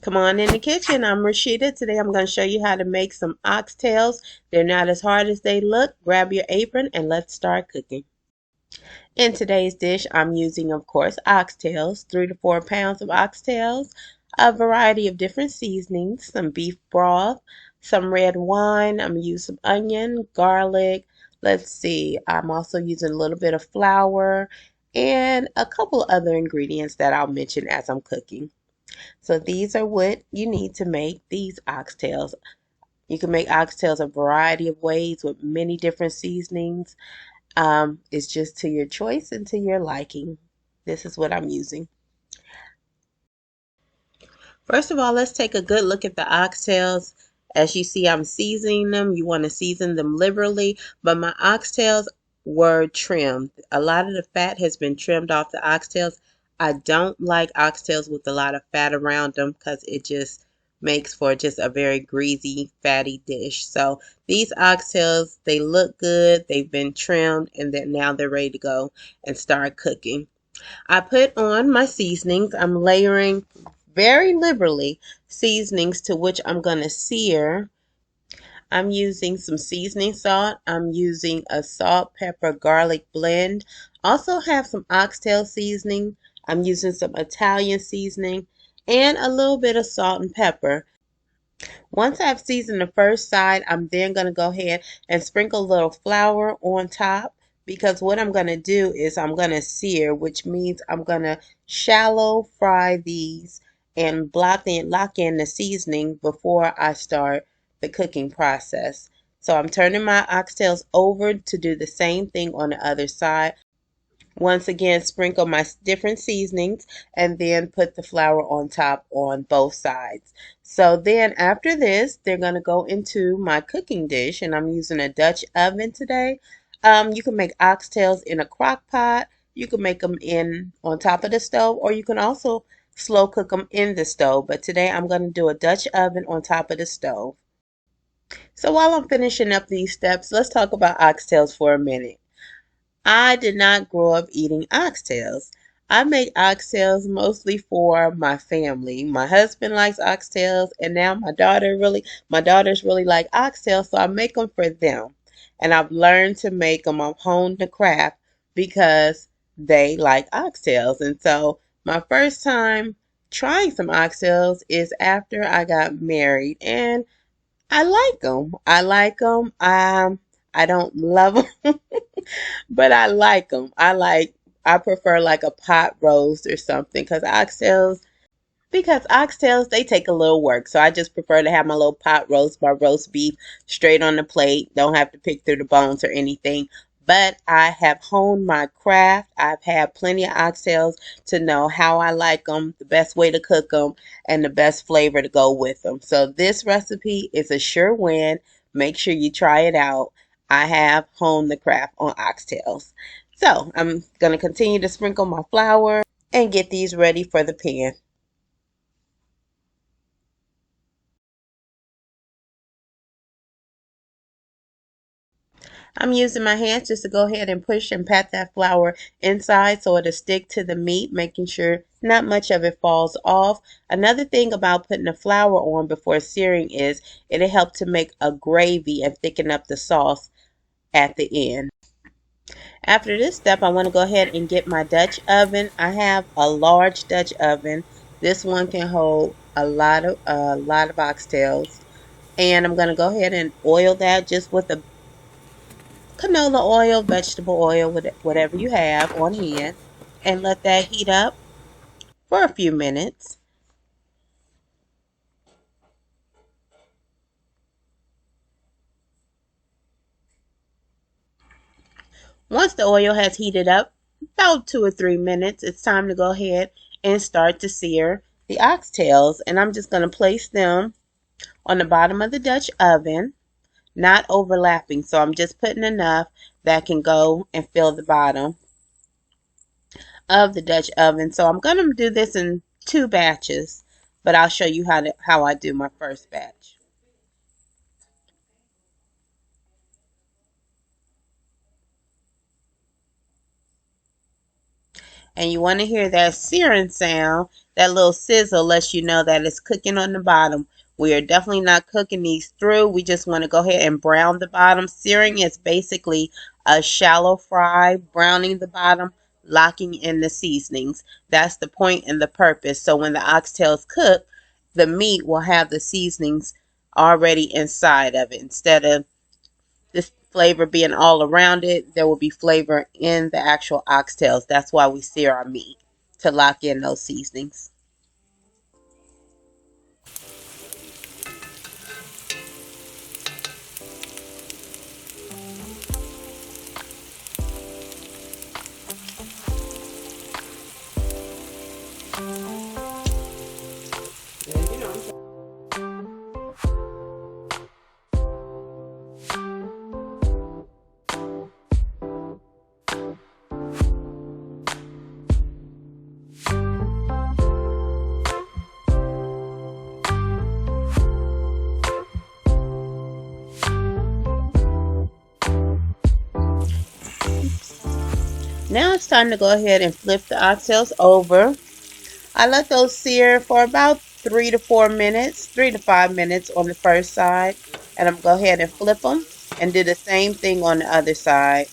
Come on in the kitchen. I'm Rashida. Today I'm going to show you how to make some oxtails. They're not as hard as they look. Grab your apron and let's start cooking. In today's dish, I'm using, of course, oxtails, 3 to 4 pounds of oxtails, a variety of different seasonings, some beef broth, some red wine. I'm going to use some onion, garlic. Let's see, I'm also using a little bit of flour and a couple other ingredients that I'll mention as I'm cooking. So these are what you need to make these oxtails. You can make oxtails a variety of ways with many different seasonings. It's just to your choice and to your liking. This is what I'm using. First of all, let's take a good look at the oxtails. As you see, I'm seasoning them. You want to season them liberally, but my oxtails were trimmed. A lot of the fat has been trimmed off the oxtails. I don't like oxtails with a lot of fat around them because it just makes for just a very greasy, fatty dish. So these oxtails, they look good. They've been trimmed, and then now they're ready to go and start cooking. I put on my seasonings. I'm layering very liberally seasonings to which I'm going to sear. I'm using some seasoning salt. I'm using a salt, pepper, garlic blend. Also have some oxtail seasoning. I'm using some Italian seasoning and a little bit of salt and pepper. Once I've seasoned the first side, I'm then going to go ahead and sprinkle a little flour on top because what I'm going to do is I'm going to sear, which means I'm going to shallow fry these and lock in the seasoning before I start the cooking process. So I'm turning my oxtails over to do the same thing on the other side. Once again, sprinkle my different seasonings and then put the flour on top on both sides. So then after this, they're going to go into my cooking dish, and I'm using a Dutch oven today. You can make oxtails in a crock pot. You can make them in on top of the stove, or you can also slow cook them in the stove. But today I'm going to do a Dutch oven on top of the stove. So while I'm finishing up these steps, let's talk about oxtails for a minute. I did not grow up eating oxtails. I make oxtails mostly for my family. My husband likes oxtails, and now my daughters really like oxtails, so I make them for them. And I've learned to make them. I've honed the craft because they like oxtails. And so my first time trying some oxtails is after I got married, and I like them. I like them. I don't love them. But I like them. I prefer like a pot roast or something because oxtails they take a little work. So I just prefer to have my little pot roast, my roast beef straight on the plate. Don't have to pick through the bones or anything. But I have honed my craft. I've had plenty of oxtails to know how I like them, the best way to cook them, and the best flavor to go with them. So this recipe is a sure win. Make sure you try it out. I have honed the craft on oxtails. So I'm going to continue to sprinkle my flour and get these ready for the pan. I'm using my hands just to go ahead and push and pat that flour inside so it'll stick to the meat, making sure not much of it falls off. Another thing about putting the flour on before searing is it'll help to make a gravy and thicken up the sauce at the end. After this step, I want to go ahead and get my Dutch oven. I have a large Dutch oven. This one can hold a lot of oxtails. And I'm going to go ahead and oil that just with a canola oil, vegetable oil, whatever you have on hand, and let that heat up for a few minutes. Once the oil has heated up, about 2 or 3 minutes, it's time to go ahead and start to sear the oxtails. And I'm just going to place them on the bottom of the Dutch oven, not overlapping. So I'm just putting enough that can go and fill the bottom of the Dutch oven. So I'm going to do this in 2 batches, but I'll show you how I do my first batch. And you want to hear that searing sound. That little sizzle lets you know that it's cooking on the bottom. We are definitely not cooking these through. We just want to go ahead and brown the bottom. Searing is basically a shallow fry, browning the bottom, locking in the seasonings. That's the point and the purpose. So when the oxtails cook, the meat will have the seasonings already inside of it. Instead of this flavor being all around it, there will be flavor in the actual oxtails. That's why we sear our meat, to lock in those seasonings. Now it's time to go ahead and flip the oxtails over. I let those sear for about 3 to 4 minutes, 3 to 5 minutes on the first side. And I'm going to go ahead and flip them and do the same thing on the other side.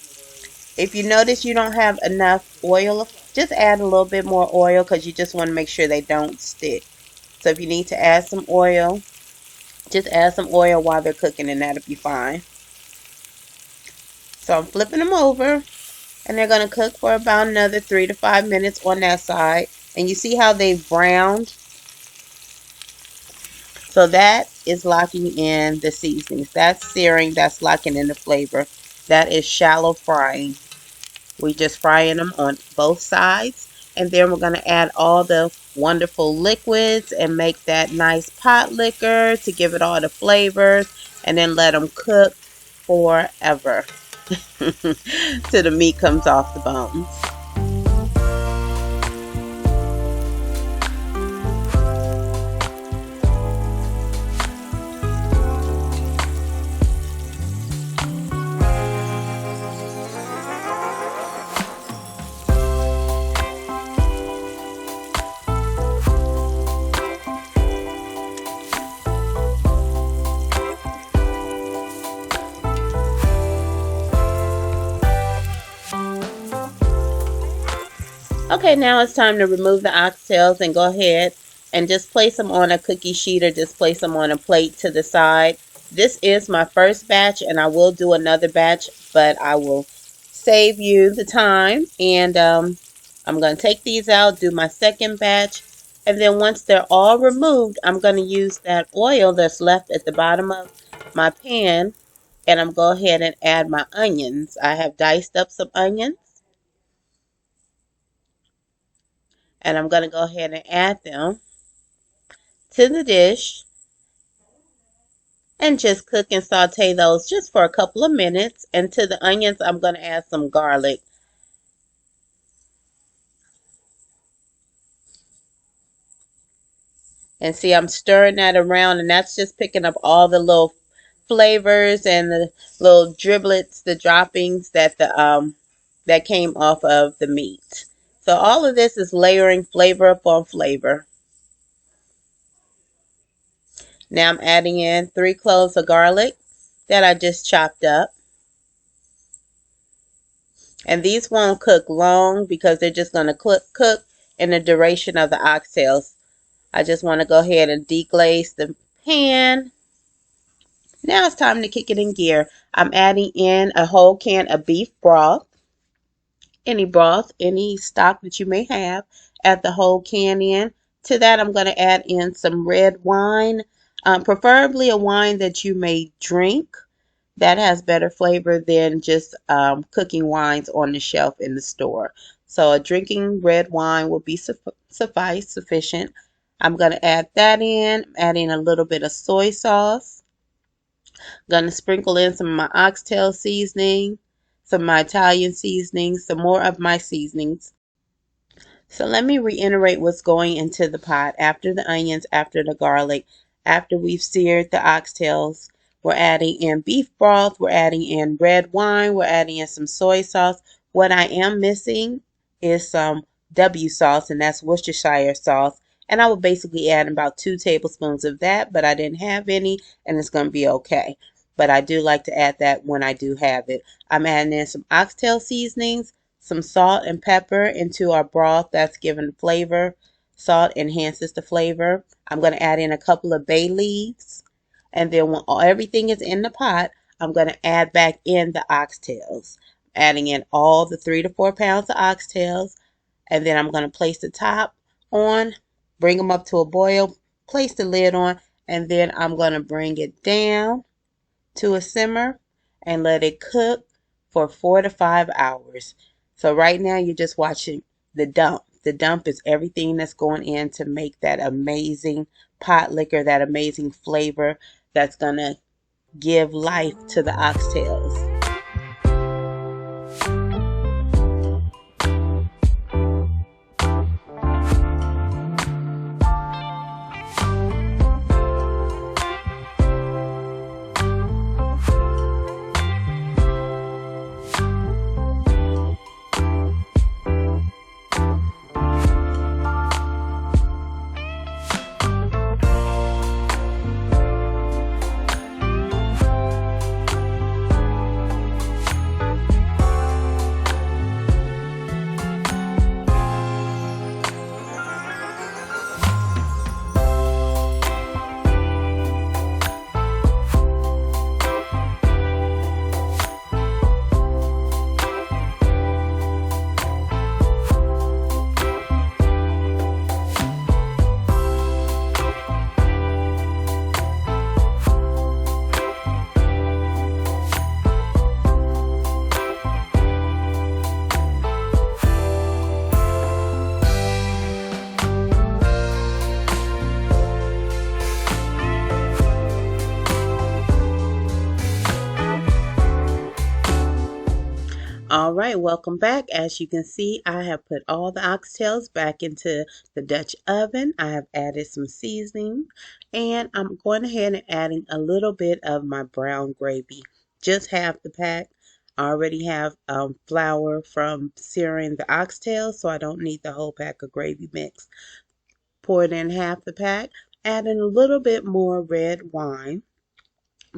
If you notice you don't have enough oil, just add a little bit more oil because you just want to make sure they don't stick. So if you need to add some oil, just add some oil while they're cooking and that'll be fine. So I'm flipping them over. And they're going to cook for about another 3 to 5 minutes on that side. And you see how they've browned? So that is locking in the seasonings. That's searing. That's locking in the flavor. That is shallow frying. We just frying them on both sides. And then we're going to add all the wonderful liquids and make that nice pot liquor to give it all the flavors. And then let them cook forever. Till the meat comes off the bones. Okay, now it's time to remove the oxtails and go ahead and just place them on a cookie sheet or just place them on a plate to the side. This is my first batch and I will do another batch, but I will save you the time. And I'm going to take these out, do my second batch. And then once they're all removed, I'm going to use that oil that's left at the bottom of my pan. And I'm going to go ahead and add my onions. I have diced up some onions. And I'm going to go ahead and add them to the dish and just cook and saute those just for a couple of minutes. And to the onions, I'm going to add some garlic. And see, I'm stirring that around, and that's just picking up all the little flavors and the little driblets, the droppings that that came off of the meat. So all of this is layering flavor upon flavor. Now I'm adding in 3 cloves of garlic that I just chopped up. And these won't cook long because they're just going to cook in the duration of the oxtails. I just want to go ahead and deglaze the pan. Now it's time to kick it in gear. I'm adding in a whole can of beef broth. Any broth, any stock that you may have, add the whole can in. To that, I'm going to add in some red wine, preferably a wine that you may drink. That has better flavor than just cooking wines on the shelf in the store. So a drinking red wine will be sufficient. I'm going to add that in, adding a little bit of soy sauce. Going to sprinkle in some of my oxtail seasoning, some of my Italian seasonings, some more of my seasonings. So let me reiterate what's going into the pot. After the onions, after the garlic, after we've seared the oxtails, we're adding in beef broth, we're adding in red wine, we're adding in some soy sauce. What I am missing is some W sauce, and that's Worcestershire sauce. And I would basically add about 2 tablespoons of that, but I didn't have any, and it's going to be okay. But I do like to add that when I do have it. I'm adding in some oxtail seasonings, some salt and pepper into our broth. That's giving flavor. Salt enhances the flavor. I'm going to add in a couple of bay leaves. And then when everything is in the pot, I'm going to add back in the oxtails. Adding in all the 3 to 4 pounds of oxtails. And then I'm going to place the top on, bring them up to a boil, place the lid on, and then I'm going to bring it down to a simmer and let it cook for 4 to 5 hours. So right now you're just watching the dump. The dump is everything that's going in to make that amazing pot liquor, that amazing flavor that's going to give life to the oxtails. All right, welcome back. As you can see, I have put all the oxtails back into the Dutch oven. I have added some seasoning, and I'm going ahead and adding a little bit of my brown gravy, just half the pack. I already have flour from searing the oxtails, so I don't need the whole pack of gravy mix. Pour it in half the pack, adding a little bit more red wine,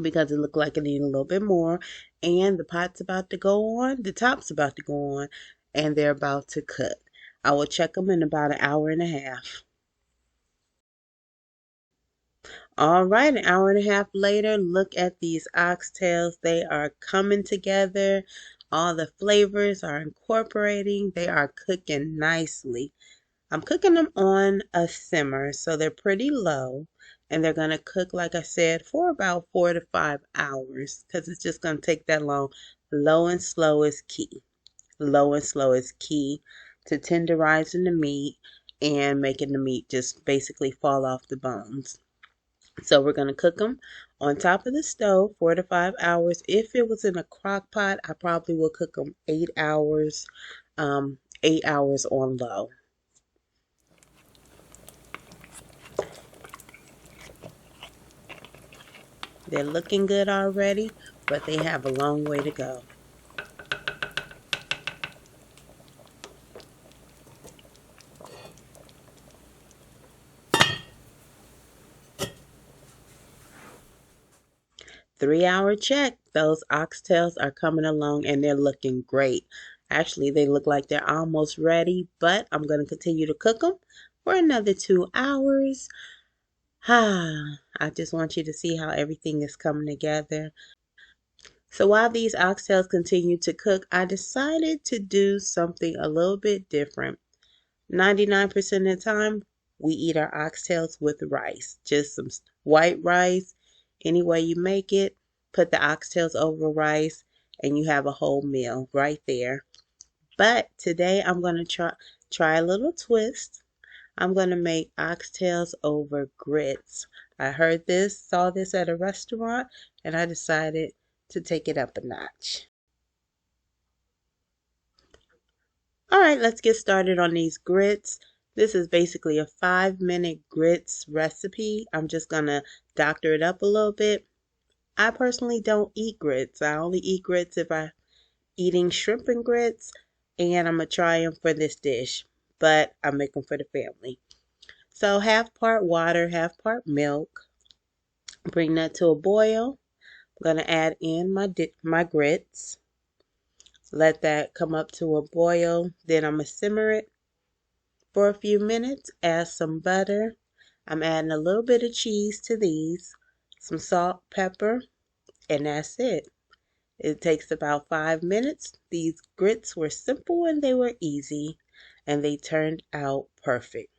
because it looked like it needed a little bit more. And the pot's about to go on, the top's about to go on, and they're about to cook. I will check them in about an hour and a half. All right, an hour and a half later, look at these oxtails. They are coming together. All the flavors are incorporating. They are cooking nicely. I'm cooking them on a simmer, so they're pretty low. And they're going to cook, like I said, for about 4 to 5 hours, because it's just going to take that long. Low and slow is key. Low and slow is key to tenderizing the meat and making the meat just basically fall off the bones. So we're going to cook them on top of the stove 4 to 5 hours. If it was in a crock pot, I probably will cook them 8 hours, 8 hours on low. They're looking good already, but they have a long way to go. Three-hour check. Those oxtails are coming along and they're looking great. Actually, they look like they're almost ready, but I'm going to continue to cook them for another 2 hours. I just want you to see how everything is coming together. So while these oxtails continue to cook, I decided to do something a little bit different. 99% of the time, we eat our oxtails with rice. Just some white rice. Any way you make it, put the oxtails over rice, and you have a whole meal right there. But today I'm going to try a little twist. I'm going to make oxtails over grits. I saw this at a restaurant, and I decided to take it up a notch. All right, let's get started on these grits. This is basically a 5-minute grits recipe. I'm just going to doctor it up a little bit. I personally don't eat grits. I only eat grits if I'm eating shrimp and grits, and I'm going to try them for this dish. but I make them for the family. So half part water, half part milk. Bring that to a boil. I'm going to add in my grits. Let that come up to a boil. Then I'm going to simmer it for a few minutes. Add some butter. I'm adding a little bit of cheese to these. Some salt, pepper, and that's it. It takes about 5 minutes. These grits were simple and they were easy, and they turned out perfect.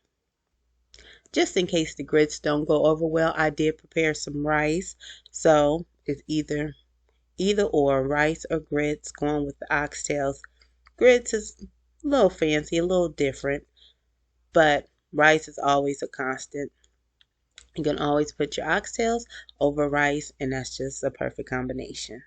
Just in case the grits don't go over well, I did prepare some rice. So it's either or, rice or grits, going with the oxtails. Grits is a little fancy, a little different, but rice is always a constant. You can always put your oxtails over rice, and that's just a perfect combination.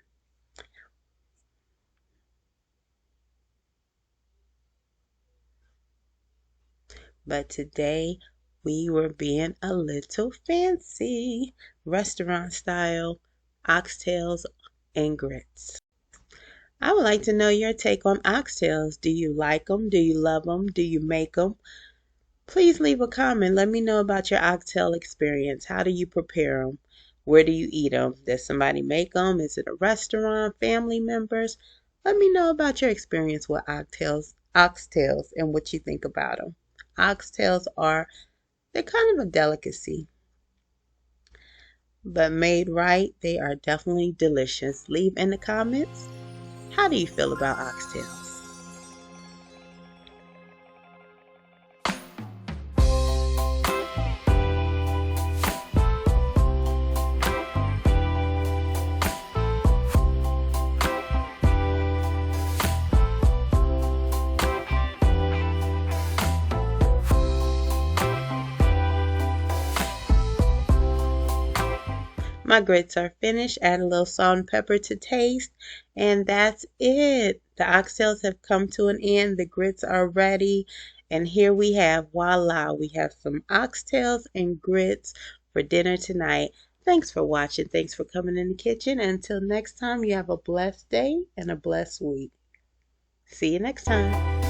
But today we were being a little fancy, restaurant style, oxtails and grits. I would like to know your take on oxtails. Do you like them? Do you love them? Do you make them? Please leave a comment. Let me know about your oxtail experience. How do you prepare them? Where do you eat them? Does somebody make them? Is it a restaurant? Family members? Let me know about your experience with oxtails and what you think about them. Oxtails they're kind of a delicacy, but made right, they are definitely delicious. Leave in the comments, how do you feel about oxtails? My grits are finished. Add a little salt and pepper to taste. And that's it. The oxtails have come to an end. The grits are ready. And here we have, voila, we have some oxtails and grits for dinner tonight. Thanks for watching. Thanks for coming in the kitchen. Until next time, you have a blessed day and a blessed week. See you next time.